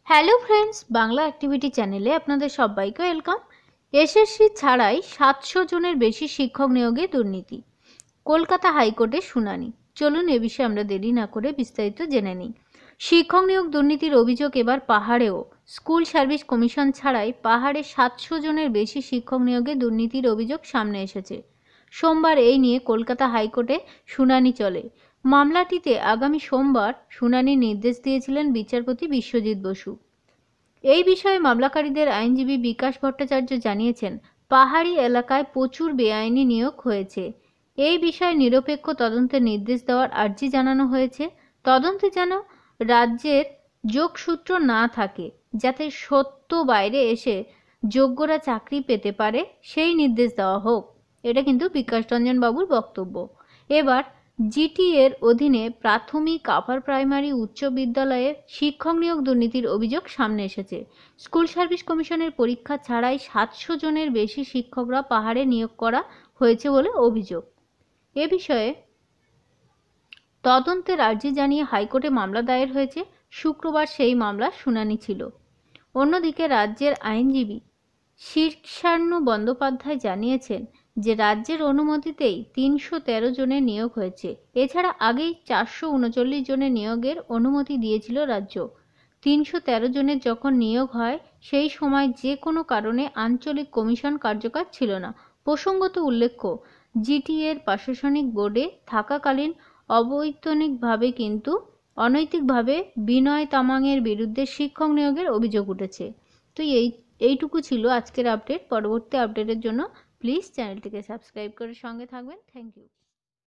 Hello friends, Bangla activity চ্যানেলে আপনাদের সবাইকে ওয়েলকাম। এসএসসি ছাড়াই 700 জনের বেশি শিক্ষক নিয়োগে দুর্নীতি, কলকাতা হাইকোর্টে শুনানি। চলুন এ বিষয়ে আমরা দেরি না করে বিস্তারিত জেনে নিই। শিক্ষক নিয়োগ দুর্নীতির অভিযোগ এবার পাহাড়েও। স্কুল সার্ভিস কমিশন ছাড়াই পাহাড়ে 700 জনের বেশি শিক্ষক নিয়োগে দুর্নীতির অভিযোগ সামনে এসেছে। সোমবার এই নিয়ে কলকাতা হাইকোর্টে শুনানি চলে। মামলাটিতে আগামী সোমবার শুনানির নির্দেশ দিয়েছিলেন বিচারপতি বিশ্বজিৎ বসু। এই বিষয়ে মামলাকারীদের আইনজীবী বিকাশ ভট্টাচার্য জানিয়েছেন, পাহাড়ি এলাকায় প্রচুর বেআইনি নিয়োগ হয়েছে। এই বিষয়ে নিরপেক্ষ তদন্তের নির্দেশ দেওয়ার আর্জি জানানো হয়েছে। তদন্তে যেন রাজ্যের যোগসূত্র না থাকে, যাতে সত্য বাইরে এসে যোগ্যরা চাকরি পেতে পারে, সেই নির্দেশ দেওয়া হোক। এটা কিন্তু বিকাশ রঞ্জন বাবুর বক্তব্য। এবার জিটি এর অধীনে প্রাথমিক, আপার প্রাইমারি, উচ্চ বিদ্যালয়ে শিক্ষক নিয়োগ দুর্নীতির অভিযোগ সামনে এসেছে। স্কুল সার্ভিস কমিশনের পরীক্ষা ছাড়াই 700 জনের বেশি শিক্ষকরা পাহাড়ে নিয়োগ করা হয়েছে বলে অভিযোগ। এ বিষয়ে তদন্তের আর্জি জানিয়ে হাইকোর্টে মামলা দায়ের হয়েছে। শুক্রবার সেই মামলার শুনানি ছিল। অন্যদিকে রাজ্যের আইনজীবী শীর্ষান্নু বন্দ্যোপাধ্যায় জানিয়েছেন যে রাজ্যের অনুমতিতেই 313 জনের নিয়োগ হয়েছে। এছাড়া আগেই 439 জনের নিয়োগের অনুমতি দিয়েছিল রাজ্য। 313 জনের যখন নিয়োগ হয়, সেই সময় যে কোনো কারণে আঞ্চলিক কমিশন কার্যকর ছিল না। প্রসঙ্গত উল্লেখ্য, জিটি এর প্রশাসনিক বোর্ডে থাকাকালীন অনৈতিকভাবে বিনয় তামাংয়ের বিরুদ্ধে শিক্ষক নিয়োগের অভিযোগ উঠেছে। তো এইটুকু ছিল আজকের আপডেট। পরবর্তী আপডেটের জন্য প্লিজ চ্যানেলটিকে সাবস্ক্রাইব করে সঙ্গে থাকবেন। Thank you.